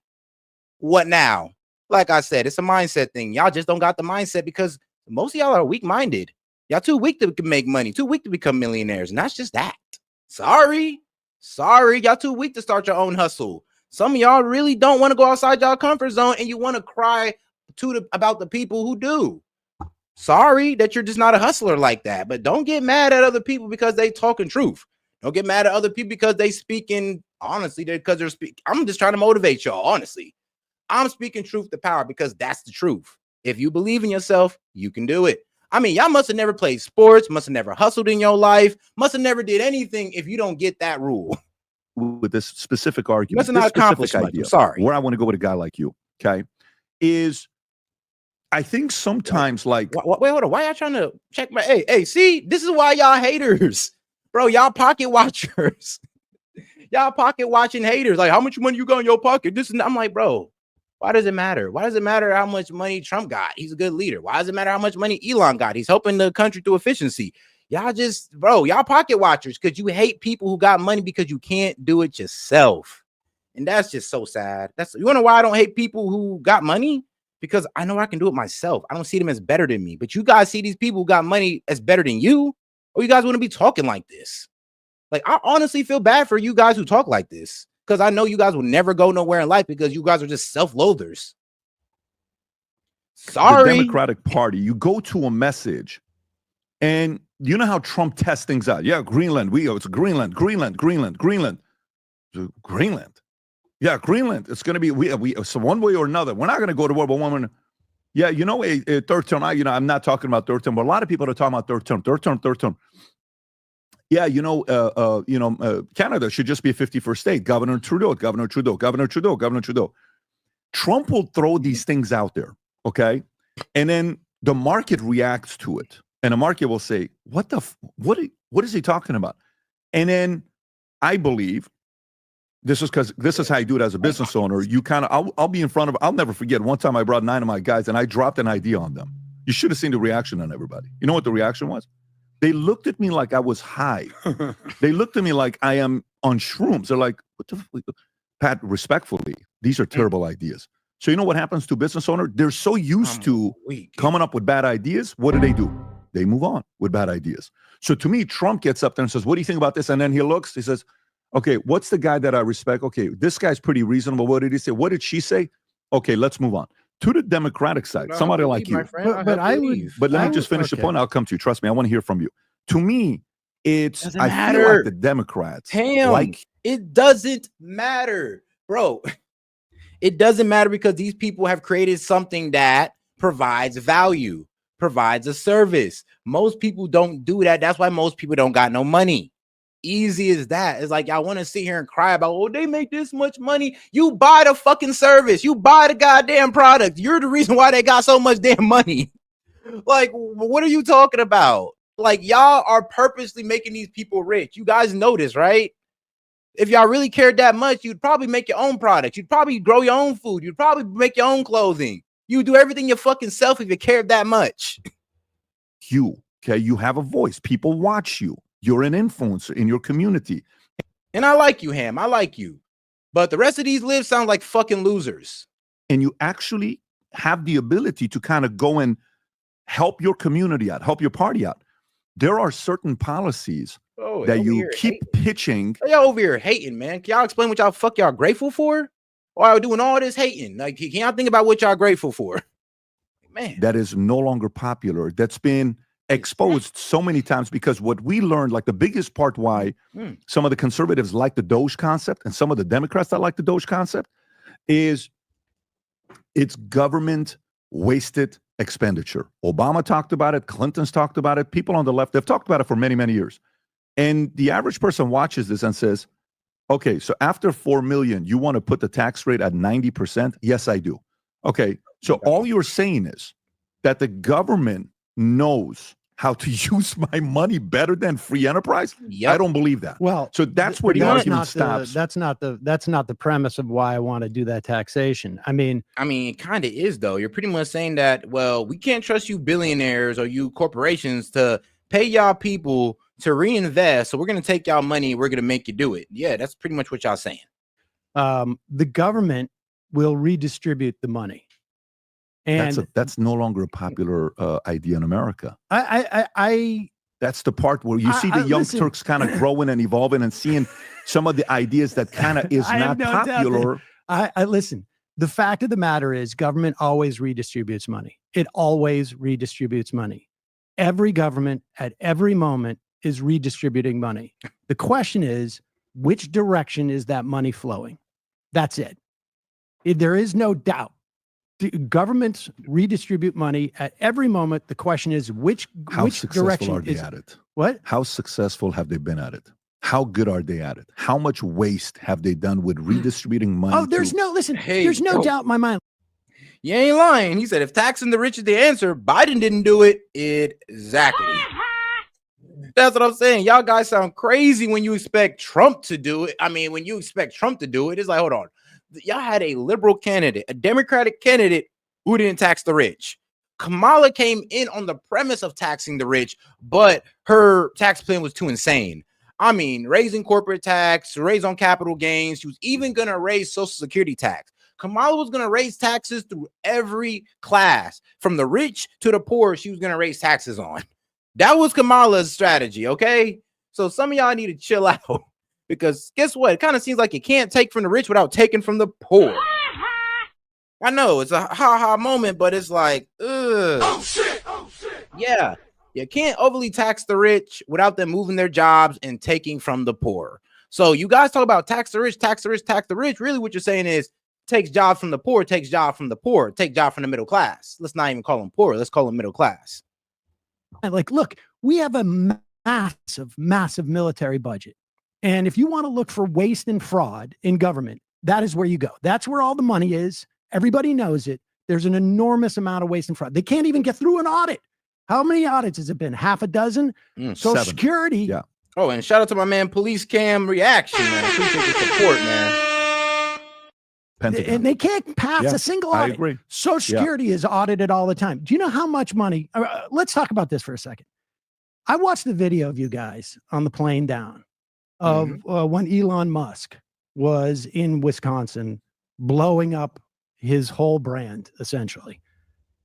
[SPEAKER 2] What now? Like I said, it's a mindset thing. Y'all just don't got the mindset because most of y'all are weak-minded. Y'all too weak to make money, too weak to become millionaires. And that's just that. Sorry. Y'all too weak to start your own hustle. Some of y'all really don't want to go outside y'all comfort zone, and you want to cry about the people who do. Sorry that you're just not a hustler like that, but don't get mad at other people because they talking truth. Don't get mad at other people because they speaking honestly, because they're speaking. I'm just trying to motivate y'all, honestly. I'm speaking truth to power because that's the truth. If you believe in yourself, you can do it. I mean, y'all must have never played sports, must have never hustled in your life, must have never did anything if you don't get that rule.
[SPEAKER 3] With this specific argument,
[SPEAKER 2] Must have not accomplished much. I'm sorry.
[SPEAKER 3] where I want to go with a guy like you, okay, is I think sometimes like
[SPEAKER 2] wait, hold on. Why y'all trying to check my hey, see, this is why y'all haters, bro. Y'all pocket watchers. Y'all pocket watching haters. Like, how much money you got in your pocket? This and I'm like, bro, why does it matter? Why does it matter how much money Trump got? He's a good leader. Why does it matter how much money Elon got? He's helping the country through efficiency. Y'all just, bro, y'all pocket watchers because you hate people who got money because you can't do it yourself. And that's just so sad. You wanna know why I don't hate people who got money? Because I know I can do it myself. I don't see them as better than me. But you guys see these people who got money as better than you, or you guys wouldn't be talking like this. Like, I honestly feel bad for you guys who talk like this, because I know you guys will never go nowhere in life because you guys are just self-loathers. Sorry.
[SPEAKER 3] The Democratic Party, you go to a message, and you know how Trump tests things out. Yeah, Greenland. It's Greenland. Yeah, Greenland. It's going to be so one way or another. We're not going to go to war, but one. Yeah, you know, a third term. I'm not talking about third term, but a lot of people are talking about third term. Yeah, Canada should just be a 51st state. Governor Trudeau. Trump will throw these things out there, okay? And then the market reacts to it. And the market will say, what is he talking about? And then I believe, this is how I do it as a business owner. You kind of, I'll be in front of, I'll never forget, one time I brought 9 of my guys and I dropped an idea on them. You should have seen the reaction on everybody. You know what the reaction was? They looked at me like I was high. They looked at me like I am on shrooms. They're like, what the fuck? Pat, respectfully, these are terrible ideas. So you know what happens to business owner? They're so used to coming up with bad ideas. What do? They move on with bad ideas. So to me, Trump gets up there and says, what do you think about this? And then he looks, he says, okay, what's the guy that I respect? Okay, this guy's pretty reasonable. What did he say? What did she say? Okay, let's move on. To the Democratic side, somebody like you.
[SPEAKER 1] But let me just finish
[SPEAKER 3] the point. I'll come to you. Trust me, I want to hear from you. To me, It's
[SPEAKER 2] Doesn't
[SPEAKER 3] I feel
[SPEAKER 2] matter.
[SPEAKER 3] like the Democrats
[SPEAKER 2] Ham.
[SPEAKER 3] like
[SPEAKER 2] It doesn't matter, bro. It doesn't matter because these people have created something that provides value, provides a service. Most people don't do that. That's why most people don't got no money. Easy as that. It's like y'all want to sit here and cry about, oh, they make this much money. You buy the fucking service. You buy the goddamn product. You're the reason why they got so much damn money. Like, what are you talking about? Like, y'all are purposely making these people rich. You guys know this, right? If y'all really cared that much, you'd probably make your own products. You'd probably grow your own food. You'd probably make your own clothing. You do everything your fucking self if you cared that much.
[SPEAKER 3] you. Okay, you have a voice. People watch you. You're an influencer in your community.
[SPEAKER 2] And I like you, Ham. I like you. But the rest of these libs sound like fucking losers.
[SPEAKER 3] And you actually have the ability to kind of go and help your community out, help your party out. There are certain policies that you keep pitching.
[SPEAKER 2] Y'all over here hating, man. Can y'all explain what y'all fuck y'all grateful for? Why are doing all this hating? Like, can y'all think about what y'all grateful for? Man,
[SPEAKER 3] that is no longer popular. That's been exposed so many times because what we learned, like the biggest part why some of the conservatives like the Doge concept and some of the Democrats that like the Doge concept is it's government wasted expenditure. Obama talked about it. Clinton's talked about it. People on the left, they've talked about it for many, many years. And the average person watches this and says, okay, so after 4 million, you want to put the tax rate at 90%? Yes, I do. Okay, so all you're saying is that the government knows how to use my money better than free enterprise?
[SPEAKER 2] Yep.
[SPEAKER 3] I don't believe that.
[SPEAKER 1] Well,
[SPEAKER 3] so that's where the argument stops.
[SPEAKER 1] That's not the premise of why I want to do that taxation. I mean,
[SPEAKER 2] it kind of is though. You're pretty much saying that, well, we can't trust you billionaires or you corporations to pay y'all people to reinvest. So we're going to take y'all money. And we're going to make you do it. Yeah, that's pretty much what y'all saying.
[SPEAKER 1] The government will redistribute the money. And
[SPEAKER 3] that's no longer a popular idea in America.
[SPEAKER 1] I
[SPEAKER 3] that's the part where you see the young Turks kind of growing and evolving and seeing some of the ideas that kind of is not popular.
[SPEAKER 1] I listen. The fact of the matter is government always redistributes money. It always redistributes money. Every government at every moment is redistributing money. The question is, which direction is that money flowing? That's it. There is no doubt. Governments redistribute money at every moment. The question is, which direction
[SPEAKER 3] are they at it?
[SPEAKER 1] What?
[SPEAKER 3] How successful have they been at it? How good are they at it? How much waste have they done with redistributing money?
[SPEAKER 1] Oh, there's no doubt in my mind.
[SPEAKER 2] You ain't lying. He said, if taxing the rich is the answer, Biden didn't do it. Exactly. That's what I'm saying. Y'all guys sound crazy when you expect Trump to do it. I mean, when you expect Trump to do it, it's like, hold on. Y'all had a liberal candidate, a Democratic candidate who didn't tax the rich. Kamala came in on the premise of taxing the rich, but her tax plan was too insane. I mean, raising corporate tax, raise on capital gains. She was even going to raise Social Security tax. Kamala was going to raise taxes through every class, from the rich to the poor. She was going to raise taxes on. That was Kamala's strategy, okay? So some of y'all need to chill out. Because guess what? It kind of seems like you can't take from the rich without taking from the poor. I know it's a ha-ha moment, but it's like, ugh. Oh, shit. Yeah, you can't overly tax the rich without them moving their jobs and taking from the poor. So you guys talk about tax the rich, tax the rich, tax the rich. Really what you're saying is takes jobs from the poor, takes job from the poor, take job from the middle class. Let's not even call them poor. Let's call them middle class.
[SPEAKER 1] Like, look, we have a massive military budget. And if you want to look for waste and fraud in government, that is where you go. That's where all the money is. Everybody knows it. There's an enormous amount of waste and fraud. They can't even get through an audit. How many audits has it been? Half a dozen? Social Security.
[SPEAKER 3] Yeah.
[SPEAKER 2] Oh, and shout out to my man, Police Cam Reaction, man. Appreciate the support, man.
[SPEAKER 3] Pentagon.
[SPEAKER 1] And they can't pass a single audit.
[SPEAKER 3] I agree.
[SPEAKER 1] Social Security is audited all the time. Do you know how much money? Let's talk about this for a second. I watched the video of you guys on the plane down of when Elon Musk was in Wisconsin blowing up his whole brand, essentially.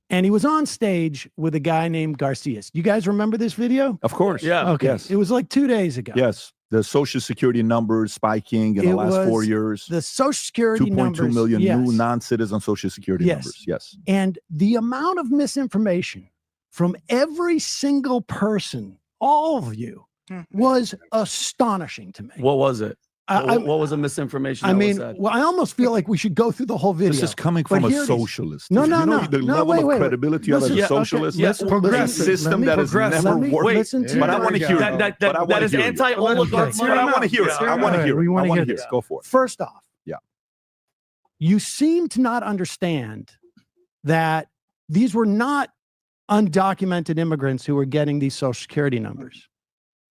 [SPEAKER 1] And he was on stage with a guy named Garcias. You guys remember this video?
[SPEAKER 3] Of course.
[SPEAKER 5] Yeah.
[SPEAKER 1] Okay.
[SPEAKER 3] Yes.
[SPEAKER 1] It was like 2 days ago.
[SPEAKER 3] Yes. The Social Security numbers spiking in the last 4 years.
[SPEAKER 1] The Social Security
[SPEAKER 3] 2.2 million new non-citizen Social Security numbers. Yes.
[SPEAKER 1] And the amount of misinformation from every single person, all of you, was astonishing to me.
[SPEAKER 5] What was it?
[SPEAKER 1] I
[SPEAKER 5] What was the misinformation?
[SPEAKER 1] I
[SPEAKER 5] that was
[SPEAKER 1] mean,
[SPEAKER 5] said?
[SPEAKER 1] well, I almost feel like we should go through the whole video.
[SPEAKER 3] This is coming
[SPEAKER 1] but
[SPEAKER 3] from a
[SPEAKER 1] here it is.
[SPEAKER 3] socialist.
[SPEAKER 1] No, no,
[SPEAKER 3] you know
[SPEAKER 1] no.
[SPEAKER 3] the
[SPEAKER 1] No,
[SPEAKER 3] level
[SPEAKER 1] wait,
[SPEAKER 3] of
[SPEAKER 1] wait, wait.
[SPEAKER 3] credibility of
[SPEAKER 1] Listen,
[SPEAKER 3] a
[SPEAKER 1] yeah, okay,
[SPEAKER 3] socialist.
[SPEAKER 1] listen,
[SPEAKER 3] A
[SPEAKER 1] progressive.
[SPEAKER 3] system that is
[SPEAKER 4] progressive.
[SPEAKER 3] never
[SPEAKER 1] Let me
[SPEAKER 3] worked.
[SPEAKER 1] listen to
[SPEAKER 3] But I
[SPEAKER 1] you.
[SPEAKER 3] want to hear it.
[SPEAKER 5] that
[SPEAKER 3] But I
[SPEAKER 5] that
[SPEAKER 3] want
[SPEAKER 5] is
[SPEAKER 3] to hear it.
[SPEAKER 5] anti-oligarch.
[SPEAKER 1] Okay.
[SPEAKER 3] But I want to hear it. I want to hear
[SPEAKER 1] We
[SPEAKER 3] it. I
[SPEAKER 1] wanna
[SPEAKER 3] want to
[SPEAKER 1] hear
[SPEAKER 3] hear
[SPEAKER 1] it.
[SPEAKER 3] it. Go for it.
[SPEAKER 1] First off,
[SPEAKER 3] Yeah.
[SPEAKER 1] You seem to not understand that these were not undocumented immigrants who were getting these social security numbers.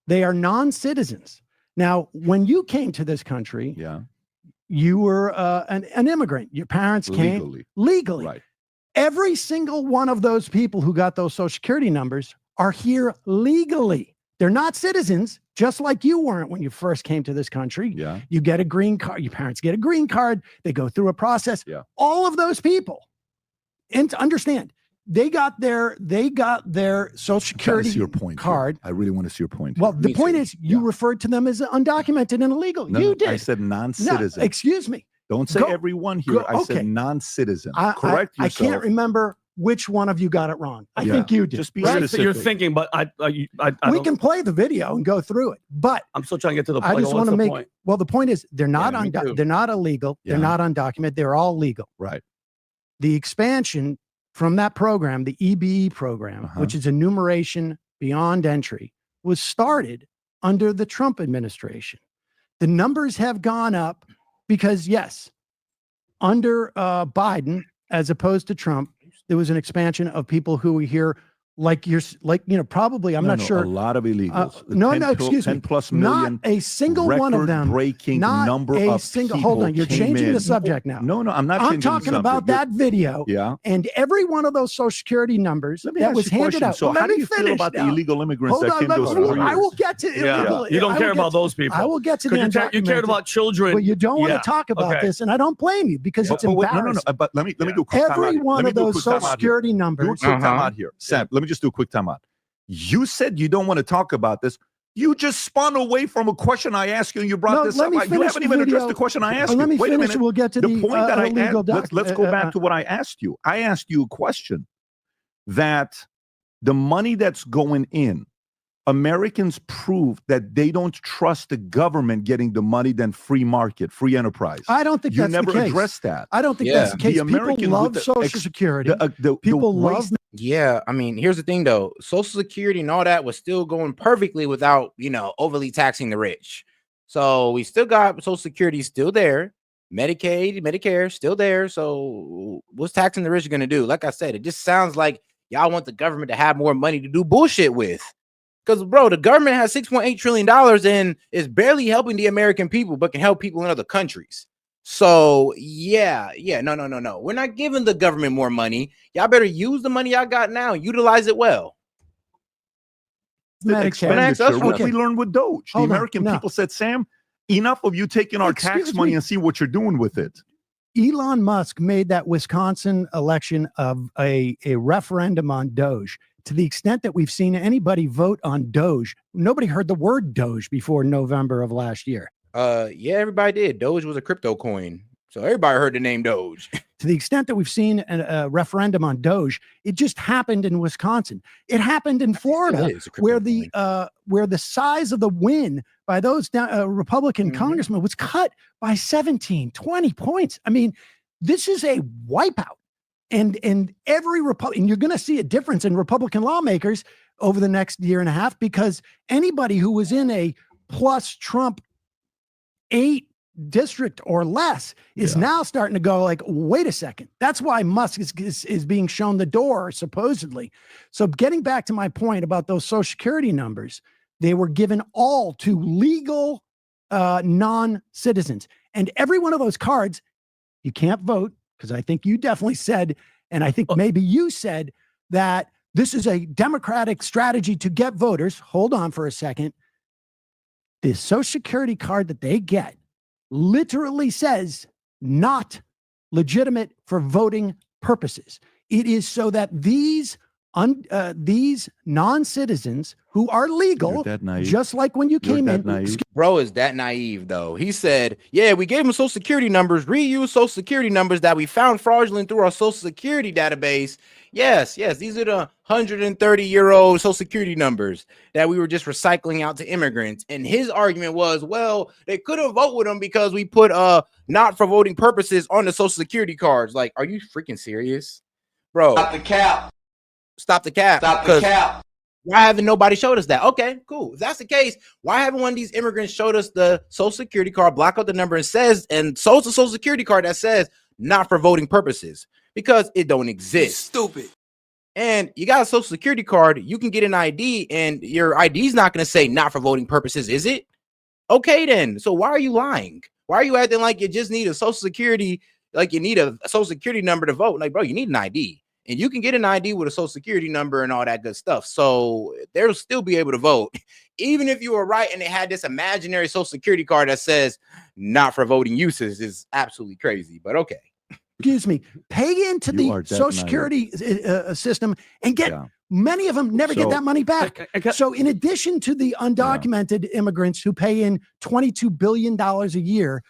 [SPEAKER 1] They are non-citizens. Now, when you came to this country,
[SPEAKER 3] Yeah.
[SPEAKER 1] you were an immigrant. Your parents came legally.
[SPEAKER 3] Right.
[SPEAKER 1] Every single one of those people who got those social security numbers are here legally. They're not citizens, just like you weren't when you first came to this country.
[SPEAKER 3] Yeah.
[SPEAKER 1] You get a green card. Your parents get a green card. They go through a process.
[SPEAKER 3] Yeah.
[SPEAKER 1] All of those people, and to understand, they got their social security
[SPEAKER 3] That's your point
[SPEAKER 1] card.
[SPEAKER 3] Here. I really want to see your point.
[SPEAKER 1] Well,
[SPEAKER 3] here.
[SPEAKER 1] the
[SPEAKER 2] Me
[SPEAKER 1] point
[SPEAKER 2] too.
[SPEAKER 1] is, you
[SPEAKER 3] Yeah.
[SPEAKER 1] referred to them as undocumented and illegal.
[SPEAKER 3] No,
[SPEAKER 1] you
[SPEAKER 3] no,
[SPEAKER 1] did.
[SPEAKER 3] I said
[SPEAKER 1] No,
[SPEAKER 3] non-citizen.
[SPEAKER 1] excuse me.
[SPEAKER 3] Don't say
[SPEAKER 1] Go-
[SPEAKER 3] everyone here.
[SPEAKER 1] go-
[SPEAKER 3] I
[SPEAKER 1] okay.
[SPEAKER 3] said non-citizen.
[SPEAKER 1] I
[SPEAKER 3] Correct yourself.
[SPEAKER 1] can't remember which one of you got it wrong. I
[SPEAKER 3] Yeah.
[SPEAKER 1] think you did.
[SPEAKER 3] Just be
[SPEAKER 1] right?
[SPEAKER 3] specific.
[SPEAKER 5] You're thinking, but I
[SPEAKER 1] We
[SPEAKER 5] don't-
[SPEAKER 1] can play the video and go through it, but
[SPEAKER 5] I'm still trying to get to the
[SPEAKER 1] I
[SPEAKER 5] point.
[SPEAKER 1] just want to make.
[SPEAKER 5] Point?
[SPEAKER 1] Well, the point is, they're not
[SPEAKER 2] me too.
[SPEAKER 1] they're not illegal. They're
[SPEAKER 3] Yeah.
[SPEAKER 1] not undocumented. They're all legal.
[SPEAKER 3] Right.
[SPEAKER 1] The expansion from that program, the EBE program,
[SPEAKER 3] Uh-huh.
[SPEAKER 1] which is enumeration beyond entry, was started under the Trump administration. The numbers have gone up because, yes, under Biden, as opposed to Trump, there was an expansion of people who were here, probably, I'm
[SPEAKER 3] No,
[SPEAKER 1] not
[SPEAKER 3] no,
[SPEAKER 1] sure.
[SPEAKER 3] A lot of illegals.
[SPEAKER 1] no, excuse me.
[SPEAKER 3] 10 plus million.
[SPEAKER 1] Not a single one of them.
[SPEAKER 3] Breaking
[SPEAKER 1] Not
[SPEAKER 3] number
[SPEAKER 1] a
[SPEAKER 3] of
[SPEAKER 1] single.
[SPEAKER 3] people
[SPEAKER 1] Hold on, you're
[SPEAKER 3] came
[SPEAKER 1] changing
[SPEAKER 3] in.
[SPEAKER 1] the subject now.
[SPEAKER 3] No, I'm not
[SPEAKER 1] I'm
[SPEAKER 3] changing the
[SPEAKER 1] talking about
[SPEAKER 3] subject.
[SPEAKER 1] that video.
[SPEAKER 3] Yeah.
[SPEAKER 1] And every one of those social security numbers
[SPEAKER 3] Let me
[SPEAKER 1] that
[SPEAKER 3] ask
[SPEAKER 1] was
[SPEAKER 3] you a
[SPEAKER 1] handed
[SPEAKER 3] question.
[SPEAKER 1] out.
[SPEAKER 3] So
[SPEAKER 1] Well,
[SPEAKER 3] how
[SPEAKER 1] let
[SPEAKER 3] do
[SPEAKER 1] me
[SPEAKER 3] you feel
[SPEAKER 1] finish
[SPEAKER 3] about the
[SPEAKER 1] now.
[SPEAKER 3] illegal immigrants
[SPEAKER 1] Hold
[SPEAKER 3] that
[SPEAKER 1] on,
[SPEAKER 3] came
[SPEAKER 1] let
[SPEAKER 3] to
[SPEAKER 1] me
[SPEAKER 3] us
[SPEAKER 1] finish.
[SPEAKER 3] 4
[SPEAKER 1] I
[SPEAKER 3] years?
[SPEAKER 1] will get to illegal.
[SPEAKER 5] You don't
[SPEAKER 1] I
[SPEAKER 5] care
[SPEAKER 1] will
[SPEAKER 5] about
[SPEAKER 1] get to-
[SPEAKER 5] those people.
[SPEAKER 1] I will get to the
[SPEAKER 5] You cared
[SPEAKER 1] undocumented,
[SPEAKER 5] about children.
[SPEAKER 1] but you don't want
[SPEAKER 5] Yeah.
[SPEAKER 1] to talk about
[SPEAKER 5] Okay.
[SPEAKER 1] this, and I don't blame you because it's
[SPEAKER 3] But wait,
[SPEAKER 1] embarrassing.
[SPEAKER 3] no. But let me do a quick time out
[SPEAKER 1] Every
[SPEAKER 3] here.
[SPEAKER 1] one
[SPEAKER 3] Let me
[SPEAKER 1] of
[SPEAKER 3] do a
[SPEAKER 1] those
[SPEAKER 3] quick time
[SPEAKER 1] social
[SPEAKER 3] out here.
[SPEAKER 1] security
[SPEAKER 3] Do a
[SPEAKER 1] numbers.
[SPEAKER 3] quick time out here. Sam, let me just do a quick time out. You said you don't want to talk about this. You just spun away from a question I asked you, and you brought
[SPEAKER 1] No,
[SPEAKER 3] this
[SPEAKER 1] let
[SPEAKER 3] up.
[SPEAKER 1] me
[SPEAKER 3] You
[SPEAKER 1] finish
[SPEAKER 3] haven't
[SPEAKER 1] the
[SPEAKER 3] even addressed
[SPEAKER 1] video.
[SPEAKER 3] the question I asked
[SPEAKER 1] Let
[SPEAKER 3] you.
[SPEAKER 1] me
[SPEAKER 3] Wait a
[SPEAKER 1] finish.
[SPEAKER 3] minute.
[SPEAKER 1] We'll get to
[SPEAKER 3] The point that I
[SPEAKER 1] illegal
[SPEAKER 3] asked, let's go back to what I asked you. I asked you a question that the money that's going in, Americans prove that they don't trust the government getting the money than free market, free enterprise.
[SPEAKER 1] I don't think
[SPEAKER 3] You
[SPEAKER 1] that's
[SPEAKER 3] never
[SPEAKER 1] the case.
[SPEAKER 3] addressed that.
[SPEAKER 1] I don't think
[SPEAKER 2] Yeah.
[SPEAKER 1] that's the case.
[SPEAKER 3] The Americans
[SPEAKER 1] People love
[SPEAKER 3] with the
[SPEAKER 1] Social Security. People love.
[SPEAKER 2] Yeah, I mean, here's the thing though. Social Security and all that was still going perfectly without, overly taxing the rich. So we still got Social Security still there. Medicaid, Medicare still there. So what's taxing the rich going to do? Like I said, it just sounds like y'all want the government to have more money to do bullshit with. Because, bro, the government has $6.8 trillion and is barely helping the American people, but can help people in other countries. So, no. We're not giving the government more money. Y'all better use the money y'all got now and utilize it well.
[SPEAKER 3] The expenditure, what
[SPEAKER 1] Okay.
[SPEAKER 3] we learned with Doge.
[SPEAKER 1] Hold on,
[SPEAKER 3] the American
[SPEAKER 1] no.
[SPEAKER 3] people said, Sam, enough of you taking our tax
[SPEAKER 1] Excuse
[SPEAKER 3] money
[SPEAKER 1] me.
[SPEAKER 3] and see what you're doing with it.
[SPEAKER 1] Elon Musk made that Wisconsin election of a referendum on Doge. To the extent that we've seen anybody vote on Doge, nobody heard the word Doge before November of last year.
[SPEAKER 2] Yeah, everybody did. Doge was a crypto coin. So everybody heard the name Doge.
[SPEAKER 1] To the extent that we've seen a referendum on Doge, it just happened in Wisconsin. It happened in Florida, where the size of the win by those Republican congressmen was cut by 17, 20 points. I mean, this is a wipeout. And every Republican, you're going to see a difference in Republican lawmakers over the next year and a half, because anybody who was in a plus Trump 8 district or less is now starting to go like, wait a second. That's why Musk is being shown the door, supposedly. So getting back to my point about those Social Security numbers, they were given all to legal non-citizens. And every one of those cards, you can't vote, because I think you definitely said, and I think maybe you said, that this is a Democratic strategy to get voters. Hold on for a second. The Social Security card that they get literally says not legitimate for voting purposes. It is so that these these non-citizens who are legal,
[SPEAKER 3] You're that naive.
[SPEAKER 1] just like when you
[SPEAKER 3] You're
[SPEAKER 1] came
[SPEAKER 3] that
[SPEAKER 1] in.
[SPEAKER 3] naive.
[SPEAKER 2] Bro is that naive though. He said, yeah, we gave him social security numbers, reuse social security numbers that we found fraudulent through our social security database. Yes, these are the 130-year-old social security numbers that we were just recycling out to immigrants. And his argument was, well, they couldn't vote with them because we put not for voting purposes on the social security cards. Like, are you freaking serious? Bro,
[SPEAKER 7] Stop the cap.
[SPEAKER 2] stop the cap.
[SPEAKER 7] Stop the cap.
[SPEAKER 2] Why haven't nobody showed us that? Okay, cool. If that's the case, why haven't one of these immigrants showed us the social security card, block out the number and shows the social security card that says not for voting purposes? Because it don't exist.
[SPEAKER 7] Stupid.
[SPEAKER 2] And you got a social security card, you can get an ID and your ID is not going to say not for voting purposes, is it? Okay, then. So why are you lying? Why are you acting like you just need a social security, like you need a social security number to vote? Like, bro, you need an ID. And you can get an ID with a social security number and all that good stuff. So they'll still be able to vote. Even if you were right and they had this imaginary social security card that says not for voting uses is absolutely crazy. But okay.
[SPEAKER 1] Excuse me, pay into
[SPEAKER 3] You
[SPEAKER 1] the
[SPEAKER 3] are that
[SPEAKER 1] social
[SPEAKER 3] naive.
[SPEAKER 1] security system and get
[SPEAKER 3] Yeah.
[SPEAKER 1] many of them never get
[SPEAKER 3] So-
[SPEAKER 1] that money back. So in addition to the undocumented immigrants who pay in $22 billion a year